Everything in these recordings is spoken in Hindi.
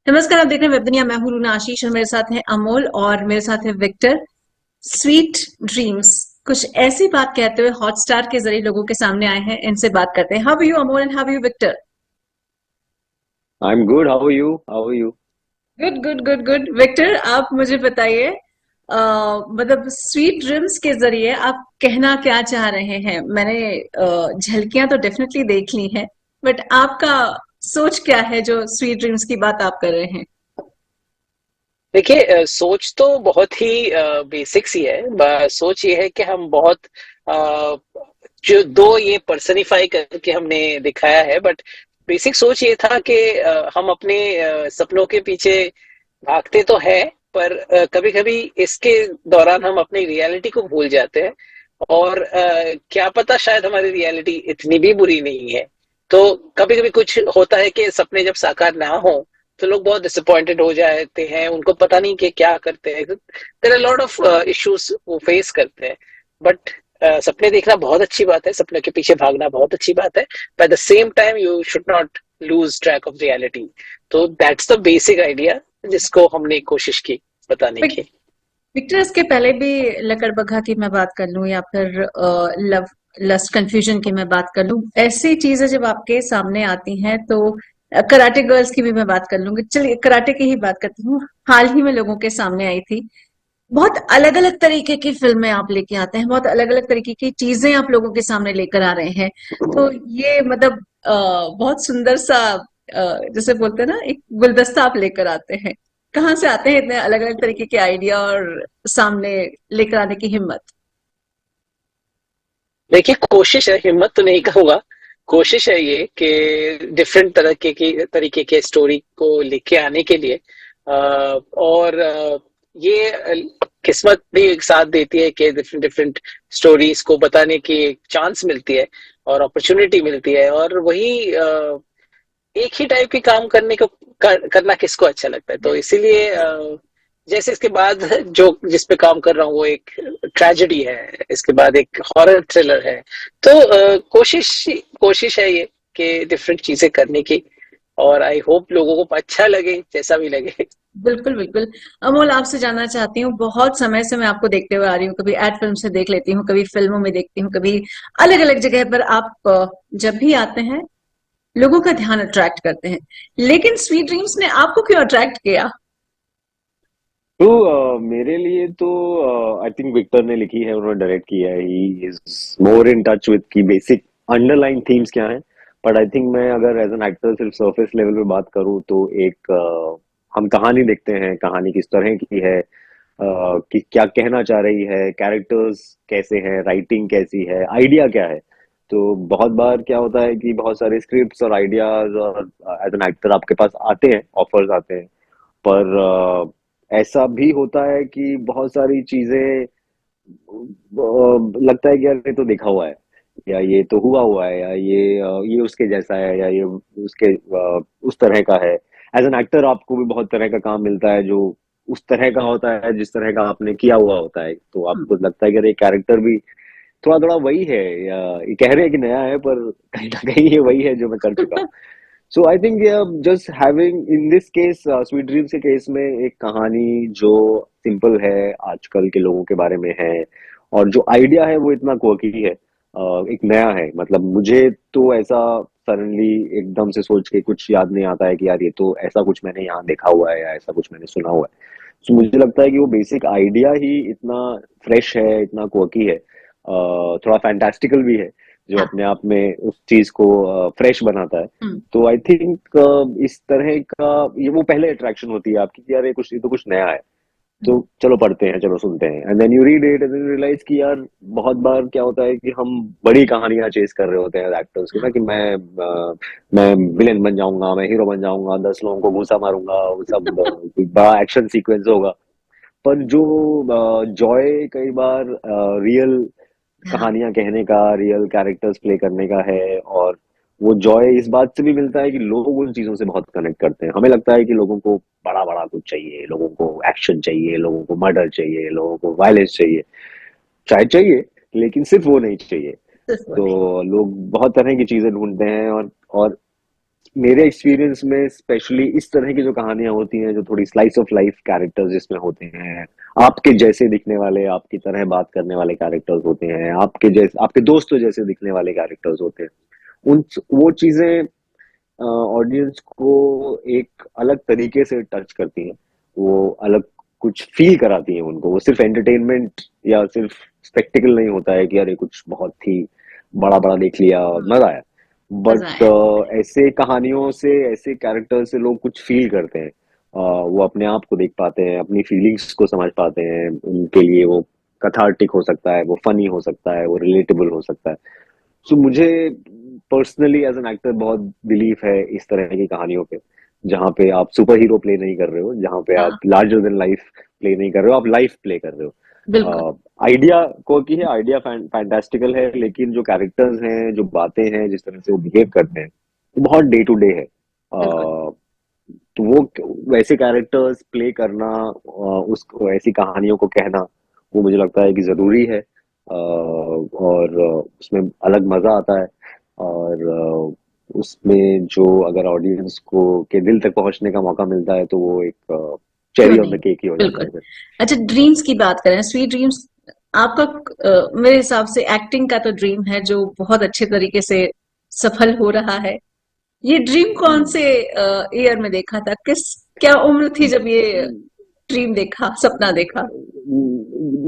नमस्कार, आप देख रहे हैं वेब दुनिया। मैं हूं रूना आशीष और मेरे साथ हैं अमोल और मेरे साथ है विक्टर। स्वीट ड्रीम्स कुछ ऐसी बात कहते हुए हॉटस्टार के जरिए लोगों के सामने आए हैं। इनसे बात करते हैं। How are you Amol and how are you Victor? I'm good. How are you? How are you? Good good good good. Victor, आप मुझे बताइए, मतलब स्वीट ड्रीम्स के जरिए आप कहना क्या चाह रहे हैं? मैंने झलकियां तो डेफिनेटली देख ली हैं, बट आपका सोच क्या है जो स्वीट ड्रीम्स की बात आप कर रहे हैं? देखिए, सोच तो बहुत ही बेसिक सी है। सोच ये है कि हम बहुत अ, जो दो ये पर्सनिफाई करके हमने दिखाया है, बट बेसिक सोच ये था कि हम अपने सपनों के पीछे भागते तो है, पर कभी कभी इसके दौरान हम अपनी रियलिटी को भूल जाते हैं। और क्या पता, शायद हमारी रियलिटी इतनी भी बुरी नहीं है। तो कभी कभी कुछ होता है कि सपने जब साकार ना हो तो लोग बहुत डिसअपॉइंटेड हो जाते हैं, उनको पता नहीं कि क्या करते हैं। There are lot of issues वो फेस करते हैं। बट सपने देखना बहुत अच्छी बात है, सपने के पीछे भागना बहुत अच्छी बात है। By the same time you should not lose track of reality. तो दैट्स द बेसिक आइडिया जिसको हमने कोशिश की बताने विक- की। विक्टर, इसके पहले भी लकड़बग्घा की मैं बात कर लूं या फिर लव लस्ट कंफ्यूजन की मैं बात कर लूं, ऐसी चीजें जब आपके सामने आती हैं तो कराटे गर्ल्स की भी मैं बात कर लूंगी। चलिए कराटे की ही बात करती हूँ। हाल ही में लोगों के सामने आई थी। बहुत अलग अलग तरीके की फिल्में आप लेके आते हैं, बहुत अलग अलग तरीके की चीजें आप लोगों के सामने लेकर आ रहे हैं। तो ये मतलब बहुत सुंदर सा, जैसे बोलते हैं ना, एक गुलदस्ता आप लेकर आते हैं। कहाँ से आते हैं इतने अलग अलग तरीके के आइडिया और सामने लेकर आने की हिम्मत? देखिए, कोशिश है, हिम्मत तो नहीं कहूंगा। कोशिश है ये कि डिफरेंट तरीके के स्टोरी को लेके आने के लिए। और ये किस्मत भी एक साथ देती है कि डिफरेंट डिफरेंट स्टोरीज को बताने की एक चांस मिलती है और अपॉर्चुनिटी मिलती है। और वही एक ही टाइप के काम करना किसको अच्छा लगता है। तो इसीलिए जैसे इसके बाद जो जिस पे काम कर रहा हूँ वो एक ट्रेजेडी है, इसके बाद एक हॉरर थ्रिलर है। तो कोशिश कोशिश है ये कि डिफरेंट चीजें करने की। और आई होप लोगों को अच्छा लगे, जैसा भी लगे। बिल्कुल बिल्कुल। अमोल, आपसे जानना चाहती हूँ, बहुत समय से मैं आपको देखते हुए आ रही हूँ। कभी एड फिल्म से देख लेती हूँ, कभी फिल्मों में देखती हूँ, कभी अलग अलग जगह पर आप जब भी आते हैं लोगों का ध्यान अट्रैक्ट करते हैं। लेकिन स्वीट ड्रीम्स ने आपको क्यों अट्रैक्ट किया? तो मेरे लिए तो आई थिंक विक्टर ने लिखी है, उन्होंने डायरेक्ट किया है। He is more in touch with की बेसिक अंडरलाइन थीम्स क्या हैं। बट आई थिंक मैं अगर एज एन एक्टर सिर्फ सरफेस लेवल पे बात करूँ तो एक हम कहानी देखते हैं, कहानी किस तरह की है, कि क्या कहना चाह रही है, कैरेक्टर्स कैसे हैं, राइटिंग कैसी है, आइडिया क्या है। तो बहुत बार क्या होता है कि बहुत सारे स्क्रिप्ट्स और आइडियाज और एज एन एक्टर आपके पास आते हैं, ऑफर्स आते हैं। पर ऐसा भी होता है कि बहुत सारी चीजें लगता है कि यार ये तो देखा हुआ है, या ये तो हुआ हुआ है, या ये उसके जैसा है, या ये उसके उस तरह का है। एज एन एक्टर आपको भी बहुत तरह का काम मिलता है जो उस तरह का होता है जिस तरह का आपने किया हुआ होता है। तो आपको लगता है कि अरे कैरेक्टर भी थोड़ा थोड़ा वही है, या ये कह रहे हैं कि नया है पर कहीं ना कहीं ये वही है जो मैं कर चुका हूँ। So I think just having in this case, sweet dreams के केस में एक कहानी जो सिंपल है, आजकल के लोगों के बारे में है, और जो आइडिया है वो इतना क्वर्की है, एक नया है। मतलब मुझे तो ऐसा सडनली एकदम से सोच के कुछ याद नहीं आता है कि यार ये तो ऐसा कुछ मैंने यहाँ देखा हुआ है या ऐसा कुछ मैंने सुना हुआ है। सो मुझे लगता है कि वो बेसिक आइडिया ही इतना फ्रेश है, इतना क्वर्की है, थोड़ा फैंटास्टिकल भी है, जो हाँ। अपने आप में उस चीज को फ्रेश बनाता है। हम्म। तो आई थिंक इस तरह का ये वो पहले अट्रैक्शन होती है आपकी कि यार ये तो कुछ नया है। तो हम्म। चलो पढ़ते हैं, चलो सुनते हैं, and then you read it and then realise कि यार बहुत बार क्या होता है कि हम बड़ी कहानियां चेस कर रहे होते हैं एक्टर्स की ना, कि मैं विलेन बन जाऊंगा, मैं हीरो बन जाऊंगा, 10 लोगों को घूसा मारूंगा, वो सब कोई बड़ा एक्शन सीक्वेंस होगा। पर जो जॉय कई बार रियल हाँ। कहानियां कहने का, रियल कैरेक्टर्स प्ले करने का है। और वो जॉय इस बात से भी मिलता है कि लोग उन चीजों से बहुत कनेक्ट करते हैं। हमें लगता है कि लोगों को बड़ा बड़ा कुछ चाहिए, लोगों को एक्शन चाहिए, लोगों को मर्डर चाहिए, लोगों को वायलेंस चाहिए। शायद चाहिए, लेकिन सिर्फ वो नहीं चाहिए। सिर्फ वो नहीं। तो लोग बहुत तरह की चीजें ढूंढते हैं, और मेरे एक्सपीरियंस में स्पेशली इस तरह की जो कहानियां होती हैं, जो थोड़ी स्लाइस ऑफ लाइफ कैरेक्टर्स जिसमें होते हैं, आपके जैसे दिखने वाले, आपकी तरह बात करने वाले कैरेक्टर्स होते हैं, आपके जैसे, आपके दोस्तों जैसे दिखने वाले कैरेक्टर्स होते हैं, उन वो चीजें ऑडियंस को एक अलग तरीके से टच करती हैं। वो अलग कुछ फील कराती हैं उनको। वो सिर्फ एंटरटेनमेंट या सिर्फ स्पेक्टिकल नहीं होता है कि अरे कुछ बहुत ही बड़ा बड़ा देख लिया और मजा आया। मजा बट आया। ऐसे कहानियों से, ऐसे कैरेक्टर से लोग कुछ फील करते हैं। वो अपने आप को देख पाते हैं, अपनी फीलिंग्स को समझ पाते हैं। उनके लिए वो कथार्टिक हो सकता है, वो फनी हो सकता है, वो रिलेटेबल हो सकता है। सो मुझे पर्सनली एज एन एक्टर बहुत बिलीफ है इस तरह की कहानियों पे, जहाँ पे आप सुपर हीरो प्ले नहीं कर रहे हो, जहाँ पे हाँ, आप लार्जर देन लाइफ प्ले नहीं कर रहे हो, आप लाइफ प्ले कर रहे बिल्कुल, हो। आइडिया को की है, आइडिया फैंटास्टिकल है, लेकिन जो कैरेक्टर्स हैं, जो बातें हैं, जिस तरह से वो बिहेव करते हैं, वो बहुत डे टू डे है। बिल्कुल। तो वो वैसे कैरेक्टर्स प्ले करना, उस ऐसी कहानियों को कहना, वो मुझे लगता है कि जरूरी है। और उसमें अलग मजा आता है। और उसमें जो अगर ऑडियंस को के दिल तक पहुंचने का मौका मिलता है, तो वो एक क्यों चेरी ऑन नहीं? द केक ही हो जाता बिल्कुल। है फिर। अच्छा, ड्रीम्स की बात करें, स्वीट ड्रीम्स आपका मेरे हिसाब से एक्टिंग का तो ड्रीम है जो बहुत अच्छे तरीके से सफल हो रहा है। ये ड्रीम कौन से ईयर में देखा था? किस क्या उम्र थी जब ये ड्रीम देखा, सपना देखा?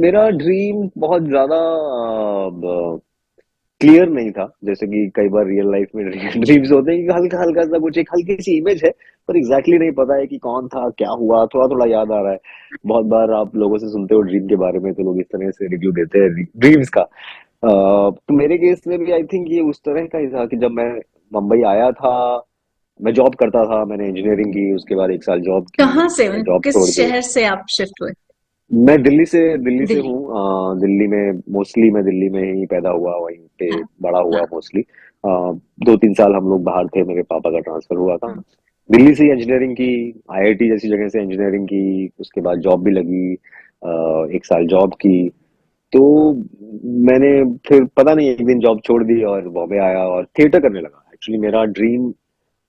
मेरा ड्रीम बहुत ज्यादा क्लियर नहीं था, जैसे कि कई बार रियल लाइफ में ड्रीम्स होते हैं कि हल्का हल्का सा कुछ, एक हल्की सी इमेज है, पर एग्जैक्टली नहीं पता है कि कौन था, क्या हुआ, थोड़ा थोड़ा याद आ रहा है। बहुत बार आप लोगों से सुनते हो ड्रीम के बारे में, तो लोग इस तरह से रिव्यू देते हैं ड्रीम्स का। तो मेरे केस में भी आई थिंक ये उस तरह का ही था कि जब मैं मुंबई आया था, मैं जॉब करता था, मैंने इंजीनियरिंग की, उसके बाद एक साल जॉब की, कहाँ से, मैंने जॉब किस छोड़ दी। शहर से आप शिफ्ट हुए? मैं दिल्ली से दिल्ली। हूँ। दिल्ली में मोस्टली, मैं दिल्ली में ही पैदा हुआ, वहीं पे हाँ, बड़ा हुआ हाँ। मोस्टली। 2-3 साल हम लोग बाहर थे, मेरे पापा का ट्रांसफर हुआ था। दिल्ली से इंजीनियरिंग की, आईआईटी जैसी जगह से इंजीनियरिंग की, उसके बाद जॉब भी लगी। 1 साल जॉब की, तो मैंने फिर पता नहीं एक दिन जॉब छोड़ दी और बॉम्बे आया और थिएटर करने लगा। एक्चुअली मेरा ड्रीम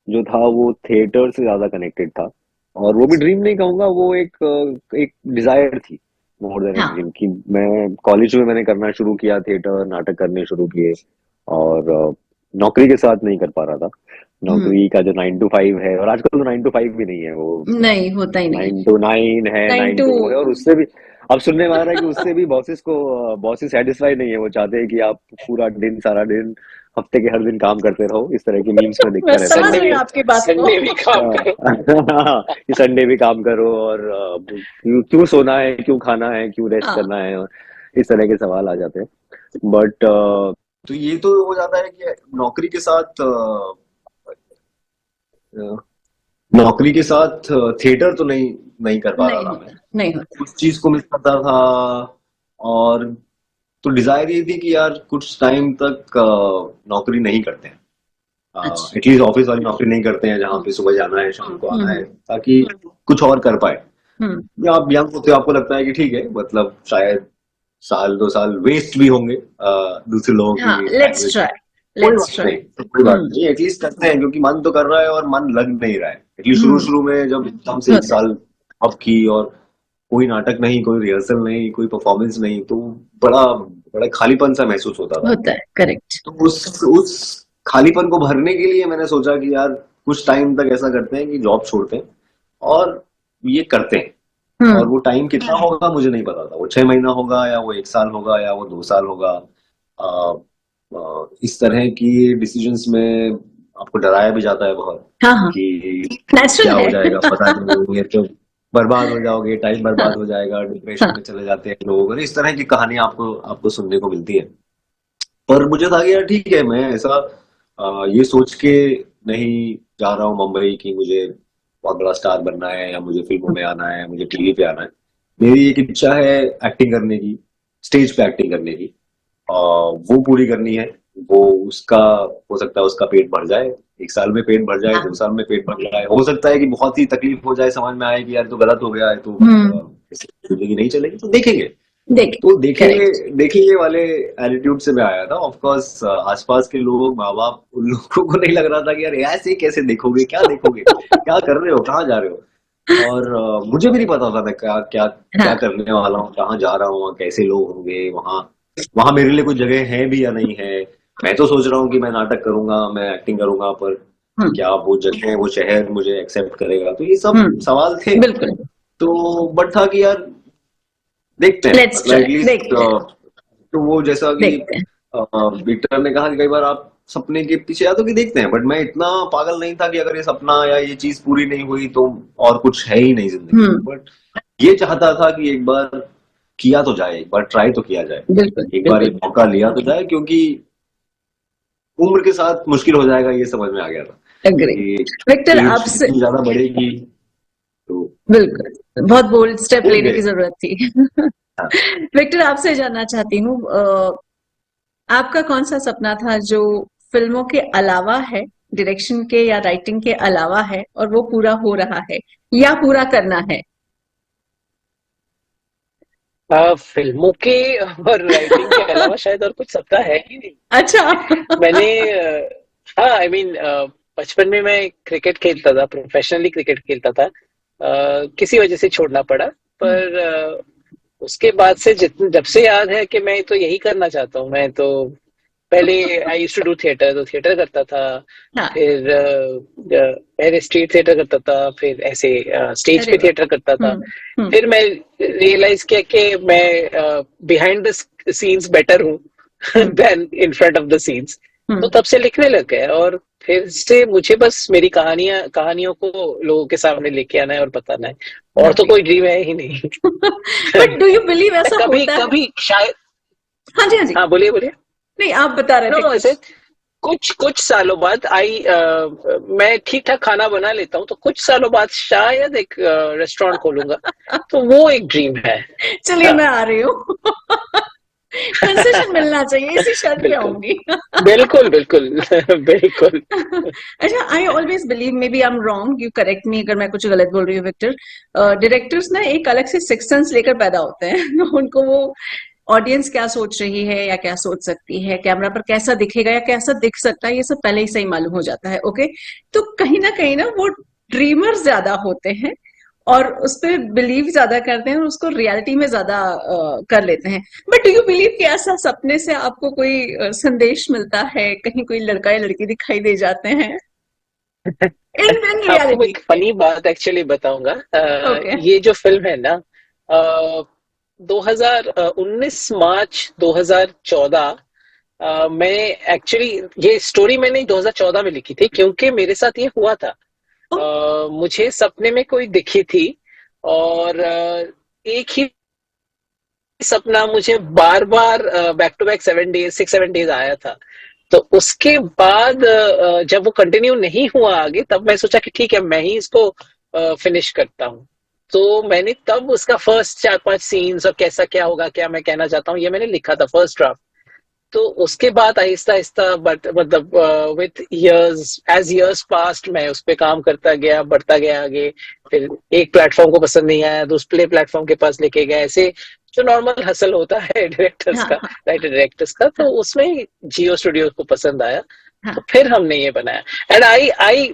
जो था वो थिएटर से ज्यादा कनेक्टेड था। और वो भी ड्रीम नहीं कहूंगा, वो एक डिजायर थी मोर देन ए हाँ। ड्रीम, कि मैं कॉलेज में मैंने करना शुरू किया, थिएटर नाटक करने शुरू किए। और नौकरी के साथ नहीं कर पा रहा था। हम्म। नौकरी का जो 9 to 5 है, और आजकल तो 9 to 5 भी नहीं है, वो नहीं, होता ही नहीं है। 9 to 9 है, नाइन नाइन टू। टू वो है। और उससे भी अब सुनने में आ रहा है कि उससे भी बॉसेस सेटिस्फाई नहीं है। वो चाहते हैं कि आप पूरा दिन, सारा दिन, हफ्ते के हर दिन काम करते रहो। इस तरह की मीम्स में मैं दिखता रहता समझ है। संडे रही भी हूँ आपकी बात को। संडे भी काम करो। कि संडे भी काम करो, और क्यों क्यों सोना है, क्यों खाना है, क्यों रेस्ट हाँ। करना है, और इस तरह के सवाल आ जाते हैं। बट तो ये तो हो जाता है कि नौकरी के साथ नौकरी के साथ थिएटर तो नहीं नहीं कर पा रहा नहीं था मैं। होता, नहीं होता। उस चीज को मिस करता था। और तो डिजायर ये थी कि यार कुछ टाइम तक नौकरी नहीं करते हैं, अच्छा। एटलीस्ट ऑफिस वाली नौकरी नहीं करते हैं, जहाँ हम्म। पे सुबह जाना है, शाम को आना है, हम्म। ताकि कुछ और कर पाए। हम्म। या आप यंग होते हो, आपको लगता है कि ठीक है, मतलब शायद 1-2 साल वेस्ट भी होंगे दूसरे लोगों की हाँ, लेट्स लैंग्वेज में। ट्राई, कोई लेट्स बात ट्राई। नहीं, तो कोई बात हम्म। नहीं, एटलीस्ट करते हैं, क्योंकि मन तो कर रहा है और मन लग नहीं रहा है। एटलीस्ट शुरू हम्म। शुरू में जब एकदम से एक होता है, साल ऑफ की, और कोई नाटक नहीं, कोई रिहर्सल नहीं, कोई परफॉर्मेंस नहीं, तो बड़ा बड़ा खालीपन सा महसूस होता था। होता है, करेक्ट। तो उस खालीपन को भरने के लिए मैंने सोचा कि यार कुछ टाइम तक ऐसा करते हैं कि जॉब छोड़ते हैं और ये करते हैं। और हम्म। वो टाइम कितना होगा मुझे नहीं पता था, वो 6 महीना होगा, या वो 1 साल होगा, या वो 2 साल होगा। इस तरह की डिसीजंस में आपको डराया भी जाता है बहुत, हाँ, हाँ। कि नेचुरल क्या हो है। जाएगा पता नहीं, ये तो बर्बाद हो जाओगे, टाइम हाँ, बर्बाद हो जाएगा, डिप्रेशन हाँ। में चले जाते हैं लोग, और इस तरह की कहानियां आपको आपको सुनने को मिलती है। पर मुझे था कि यार ठीक है, मैं ऐसा ये सोच के नहीं जा रहा हूँ मुंबई कि मुझे बहुत बड़ा स्टार बनना है, या मुझे फिल्मों में आना है, मुझे टीवी पे आना है। मेरी एक इच्छा है एक्टिंग करने की, स्टेज पे एक्टिंग करने की, वो पूरी करनी है। वो उसका हो सकता है उसका पेट भर जाए, 1 साल में पेट भर जाए, हाँ। 2 साल में पेट भर जाए, हो सकता है कि बहुत ही तकलीफ हो जाए, समझ में आए कि यार तो गलत हो गया है, तो हम्म। जिंदगी नहीं चलेगी, तो देखेंगे। देखे। तो देखिए करेक्ट। देखिए ये वाले एटीट्यूड से मैं आया था। ऑफ कोर्स आसपास के लोग, माँ बाप, उन लोगों को नहीं लग रहा था कि यार ऐसे कैसे देखोगे, क्या देखोगे, क्या कर रहे हो, कहाँ जा रहे हो। और मुझे भी नहीं पता था मैं क्या क्या क्या हाँ। करने वाला हूँ, कहाँ जा रहा हूँ, कैसे लोग होंगे वहाँ, वहाँ मेरे लिए कोई जगह है भी या नहीं है। मैं तो सोच रहा हूँ कि मैं नाटक करूंगा, मैं एक्टिंग करूंगा, पर हम्म। क्या वो जगह, वो शहर मुझे एक्सेप्ट करेगा, तो ये सब सवाल थे। बिल्कुल। तो बट था कि यार देखते हैं, लेट्स मतलब ट्राई, एटलीस्ट। देखते हैं। तो वो जैसा कि देखते हैं। विक्टर ने कहा कि कई बार आप सपने के पीछे या तो कि देखते हैं, बट मैं इतना पागल नहीं था कि अगर ये सपना या ये चीज पूरी नहीं हुई तो और कुछ है ही नहीं जिंदगी में। हम्म। बट ये चाहता था कि एक बार किया तो जाए, एक बार ट्राई तो किया जाए, बिल्कुल एक बार बिल्कुल। एक मौका लिया तो जाए, क्योंकि उम्र के साथ मुश्किल हो जाएगा, ये समझ में आ गया था एग्री। कि विक्टर एज आपसे, जितनी ज्यादा बढ़ेगी तो बिल्कुल बहुत बोल्ड स्टेप हो लेने गए। की जरूरत थी। हाँ। विक्टर आपसे जानना चाहती हूँ, आपका कौन सा सपना था जो फिल्मों के अलावा है, डायरेक्शन के या राइटिंग के अलावा है, और वो पूरा हो रहा है या पूरा करना है? फिल्मों के और राइटिंग के अलावा शायद और कुछ सपना है ही नहीं। अच्छा। मैंने हाँ, आई मीन बचपन में मैं क्रिकेट खेलता था, प्रोफेशनली क्रिकेट खेलता था। किसी वजह से छोड़ना पड़ा, पर उसके बाद से जितने जब से याद है कि मैं तो यही करना चाहता हूँ। मैं तो पहले I used to do theatre, तो थिएटर करता था। हाँ। फिर पहले स्ट्रीट थिएटर करता था, फिर ऐसे स्टेज अरे पे वाह। थिएटर करता था। हम्म। फिर मैं रियलाइज किया कि मैं बिहाइंड द सीन्स बेटर हूँ hmm. Then in front of the scenes. तो हम्म। तब से लिखने लग गए, और फिर से मुझे बस मेरी कहानियों को लोगों के सामने लेके आना है और बताना है। और तो लवली। कोई ड्रीम है ही नहीं। बट डू यू बिलीव ऐसा कभी होता है? कभी शायद। हाँ जी, हाँ जी। हाँ, बोलिए बोलिए। नहीं, आप बता रहे थे नो, ऐसे कुछ। कुछ कुछ सालों बाद मैं ठीक ठाक खाना बना लेता हूँ, तो कुछ सालों बाद शायद एक रेस्टोरेंट खोलूंगा। तो वो एक ड्रीम है। चलिए, हाँ। मैं आ रही हूँ। कंसेशन मिलना चाहिए, इसी शर्त पे बिल्कुल आऊंगी। बिल्कुल बिल्कुल। बिल्कुल। अच्छा, I always believe, maybe I am wrong, you correct me अगर मैं कुछ गलत बोल रही हूँ विक्टर। डायरेक्टर्स ना एक अलग से सिक्स सेंस लेकर पैदा होते हैं। उनको वो ऑडियंस क्या सोच रही है या क्या सोच सकती है, कैमरा पर कैसा दिखेगा या कैसा दिख सकता है, ये सब पहले ही सही मालूम हो जाता है। ओके। तो कहीं ना वो ड्रीमर ज्यादा होते हैं और उस पर बिलीव ज्यादा करते हैं और उसको रियलिटी में ज्यादा कर लेते हैं। बट डू यू बिलीव कि ऐसा सपने से आपको कोई संदेश मिलता है, कहीं कोई लड़का या लड़की दिखाई दे जाते हैं इन आपको रियलिटी? एक फनी बात एक्चुअली बताऊंगा। ओके। ये जो फिल्म है ना, 2019 मार्च 2014, मैं एक्चुअली ये स्टोरी मैंने 2014 में लिखी थी, क्योंकि मेरे साथ ये हुआ था। मुझे सपने में कोई दिखी थी, और एक ही सपना मुझे बार बार back to back 7 days 6 7 days आया था। तो उसके बाद जब वो कंटिन्यू नहीं हुआ आगे, तब मैं सोचा कि ठीक है, मैं ही इसको फिनिश करता हूँ। तो मैंने तब उसका फर्स्ट 4 5 सीन्स और कैसा क्या होगा, क्या मैं कहना चाहता हूँ, ये मैंने लिखा था फर्स्ट ड्राफ्ट। तो उसके बाद आहिस्ता आहिस्ता, बट मतलब with years, as years passed, मैं उस पर काम करता गया, बढ़ता गया आगे। फिर एक प्लेटफॉर्म को पसंद नहीं आया, दूसरे प्लेटफॉर्म के पास लेके गया, ऐसे जो नॉर्मल हसल होता है डायरेक्टर्स हाँ का, हाँ राइटर डायरेक्टर्स का। तो उसमें जियो स्टूडियो को पसंद आया, तो हाँ। फिर हमने ये बनाया। एंड आई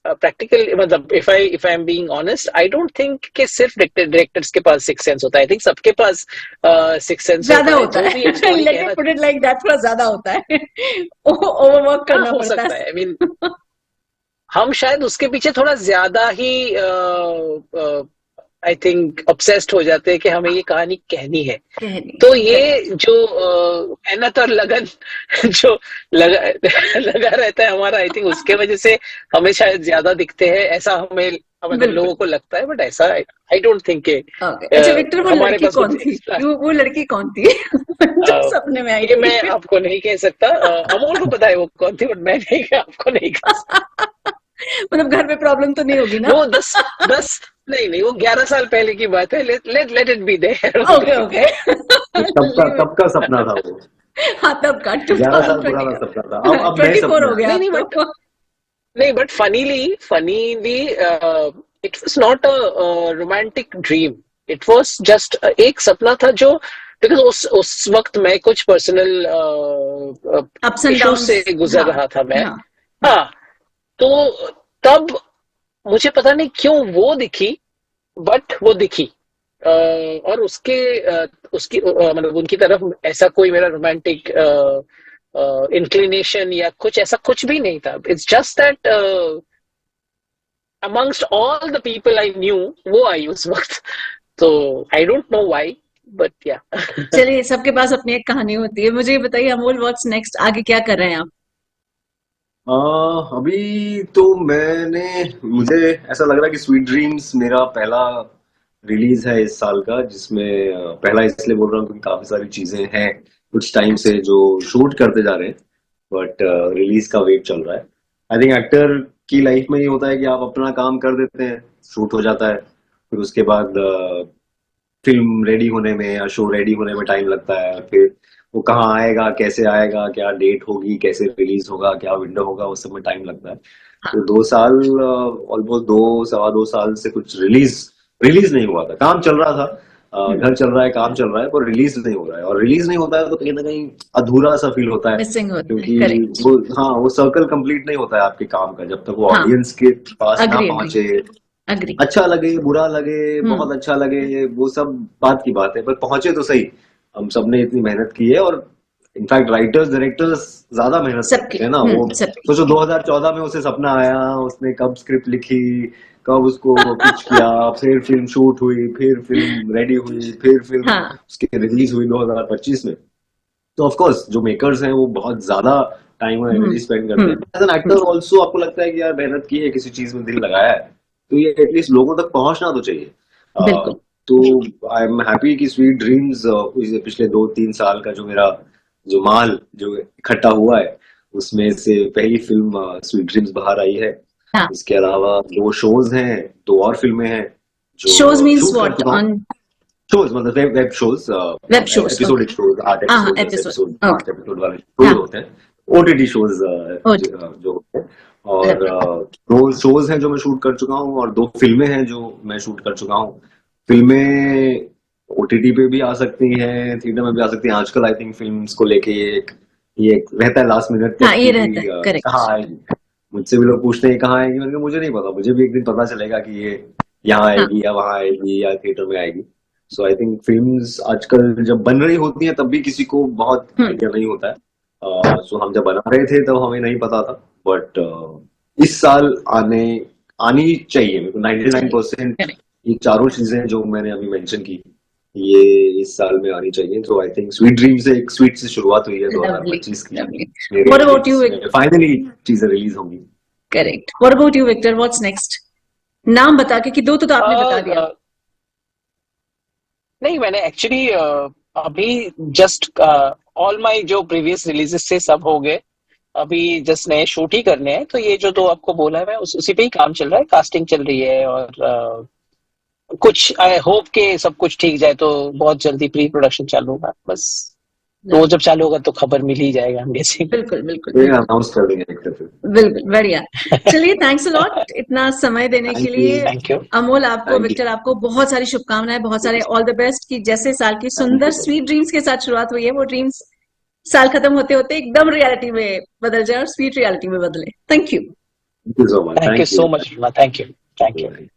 प्रैक्टिकल, मतलब if I am being honest, I don't think कि सिर्फ डायरेक्टर्स के पास सिक्स सेंस होता है। आई थिंक सबके पास सिक्स सेंस ज्यादा होता है, होता जो भी एक है। स्टोरी लेट मी कहना। पुट इट लाइक दैट, थोड़ा ज्यादा होता है। ओवरवर्क हाँ, करना हो पड़ता सकता है। आई मीन है। हम शायद उसके पीछे थोड़ा ज्यादा ही आई थिंक ऑब्सेस्ड हो जाते हैं कि हमें ये कहानी कहनी है। कहनी तो है, ये करेक्ट। जो मेहनत और लगन जो लगा लगा रहता है हमारा, आई थिंक उसके वजह से हमें शायद ज्यादा दिखते हैं, ऐसा हमें मतलब बिल्कुल। लोगों को लगता है। बट ऐसा आई डोंट थिंक के ओके। अच्छा विक्टर, वो हमारे लड़की पास कौन कुछ थी? एक्स्ट्रा। वो लड़की कौन थी जो सपने में आई ये थी? मैं आपको नहीं कह सकता। अमोल को पता है वो कौन थी, बट मैं नहीं, आपको नहीं कह सकता। मतलब घर में प्रॉब्लम तो नहीं होगी ना? वो दस दस नहीं नहीं, वो 11 साल पहले की बात है। Let let let it be there okay only. Okay. Leave it. कब का सपना था वो? हाँ, तब का 11 साल 2020 पुराना का। सपना था, हाँ, अब नए 24 सपने हो आ गया नहीं अब नहीं, तो। बट नहीं, but funnily it was not a romantic dream. It was just एक सपना था जो बिकॉज उस वक्त मैं कुछ personal ups and issues downs. से गुजर हाँ रहा था मैं। हाँ हाँ, तो तब मुझे पता नहीं क्यों वो दिखी, बट वो दिखी। और उसकी मतलब उनकी तरफ ऐसा कोई मेरा रोमांटिक इंक्लिनेशन या कुछ ऐसा कुछ भी नहीं था। It's just that amongst all the people I knew वो आई उस वक्त। तो I don't know why, but या। चलिए, सबके पास अपनी एक कहानी होती है। मुझे ये बताइए अमोल, व्हाट्स नेक्स्ट, आगे क्या कर रहे हैं आप? अभी तो मुझे ऐसा लग रहा है कि स्वीट ड्रीम्स मेरा पहला रिलीज है इस साल का, जिसमें पहला इसलिए बोल रहा हूँ क्योंकि काफी सारी चीजें हैं कुछ टाइम से अच्छा। जो शूट करते जा रहे हैं, बट रिलीज का वेट चल रहा है। आई थिंक एक्टर की लाइफ में ये होता है कि आप अपना काम कर देते हैं, शूट हो जाता है, फिर उसके बाद फिल्म रेडी होने में या शो रेडी होने में टाइम लगता है। फिर वो कहाँ आएगा, कैसे आएगा, क्या डेट होगी, कैसे रिलीज होगा, क्या विंडो होगा, उस सब में टाइम लगता है। हाँ। तो 2 साल, ऑलमोस्ट 2 सवा 2 साल से कुछ रिलीज रिलीज नहीं हुआ था। काम चल रहा था, हम्म। घर चल रहा है, काम चल रहा है, पर रिलीज नहीं हो रहा है। और रिलीज नहीं होता है तो कहीं ना कहीं अधूरा सा फील होता है, मिसिंग होता है, क्योंकि करेक्ट। वो, हाँ, वो सर्कल कंप्लीट नहीं होता है आपके काम का जब तक वो हाँ, ऑडियंस के पास ना अग्री अग्री पहुंचे। अग्री। अच्छा लगे, बुरा लगे, हम्म। बहुत अच्छा लगे, वो सब बात की बात है, पर पहुंचे तो सही। हम सबने इतनी मेहनत की है, और इनफैक्ट राइटर्स डायरेक्टर्स ज्यादा मेहनत सबकी। करते हैं ना। वो सबकी। सोचो 2014 में उसे सपना आया, उसने कब स्क्रिप्ट लिखी, कब उसको पिच किया, फिर फिल्म शूट हुई, फिर फिल्म रेडी हुई, फिर फिल्म हाँ। उसकी रिलीज हुई 2025 में। तो ऑफ कोर्स जो मेकर्स हैं वो बहुत ज्यादा टाइम और हम्म। एनर्जी स्पेंड करते हैं। हम्म। एज एन एक्टर ऑल्सो आपको लगता है कि यार मेहनत की है, किसी चीज में दिल लगाया है, तो ये एटलीस्ट लोगों तक पहुंचना तो चाहिए। बिल्कुल। तो आई एम हैप्पी कि स्वीट ड्रीम्स पिछले 2-3 साल का जो मेरा जो माल जो इकट्ठा हुआ है, उसमें से पहली फिल्म स्वीट ड्रीम्स बाहर आई है। हाँ। इसके अलावा 2 शोज हैं, 2 और फिल्में हैं शोज जो मीन्स शूट कर व्हाट चुका हूँ। ऑन? शोज मतलब web shows, web shows, episodic okay. Shows, 8 episode, हाँ, 10 एपिसोड। Episode, okay. 5 एपिसोड वाले शोज हाँ। होते हैं, ओटीटी शोज ओके। जो होते हैं। और लवली। 2 शोज हैं जो मैं शूट कर चुका हूँ, और 2 फिल्में हैं जो मैं शूट कर चुका हूँ। फिल्में ओटीटी पे भी आ सकती हैं, थिएटर में भी आ सकती हैं। आजकल आई थिंक फिल्म्स को लेके ये एक रहता है लास्ट मिनट हाँ, तक ये रहता है, कि कहाँ करेक्ट। आएगी। मुझसे भी लोग पूछते हैं कहाँ आएगी, मैंने कहा मुझे नहीं पता, मुझे भी एक दिन पता चलेगा कि ये यहाँ हाँ। आएगी या वहाँ आएगी या थिएटर में आएगी। सो आई थिंक फिल्म्स आजकल जब बन रही होती हैं तब भी किसी को बहुत हम्म। आइडिया नहीं होता है। सो हम जब बना रहे थे तब हमें नहीं पता था, बट इस साल आनी चाहिए मेरे को। 99% चलिए, ये चारों चीजें जो मैंने अभी मेंशन की, ये इस साल में आनी चाहिए। तो आई थिंक स्वीट ड्रीम से एक स्वीट से शुरुआत हुई है लवली 2025 की। लवली। मेरे व्हाट अबाउट यू? इंडियंस में फाइनली चीजें रिलीज होंगी। Correct. What about you Victor, what's next? नाम बता के, कि दो तो आपने बता दिया। नहीं, मैंने एक्चुअली अभी जस्ट ऑल माय जो प्रीवियस रिलीजेस से सब हो गए। अभी जस्ट नए शूट ही करने हैं, तो ये जो दो आपको बोला है मैं उसी पे ही काम चल रहा है, कास्टिंग चल रही है। और कुछ आई होप के सब कुछ ठीक जाए तो बहुत जल्दी प्री प्रोडक्शन चालू होगा बस। तो वो जब चालू होगा तो खबर मिल ही जाएगा, हम गेसिंग। बिल्कुल बिल्कुल ये बिल्कुल। अनाउंस कर देंगे एक तरफ। बिल्कुल बढ़िया। चलिए, थैंक्स अ लॉट इतना समय देने के थैंक यू, लिए। Thank you. अमोल, आपको, थैंक विक्टर, आपको बहुत सारी शुभकामनाएं, बहुत सारे ऑल द बेस्ट, कि जैसे साल की यू सुंदर सो स्वीट ड्रीम्स के साथ शुरुआत हुई है, वो ड्रीम्स साल खत्म होते होते एकदम रियलिटी में बदल जाए और स्वीट रियलिटी में बदले। Thank you. Much, thank you thank so much, thank you, thank you. You.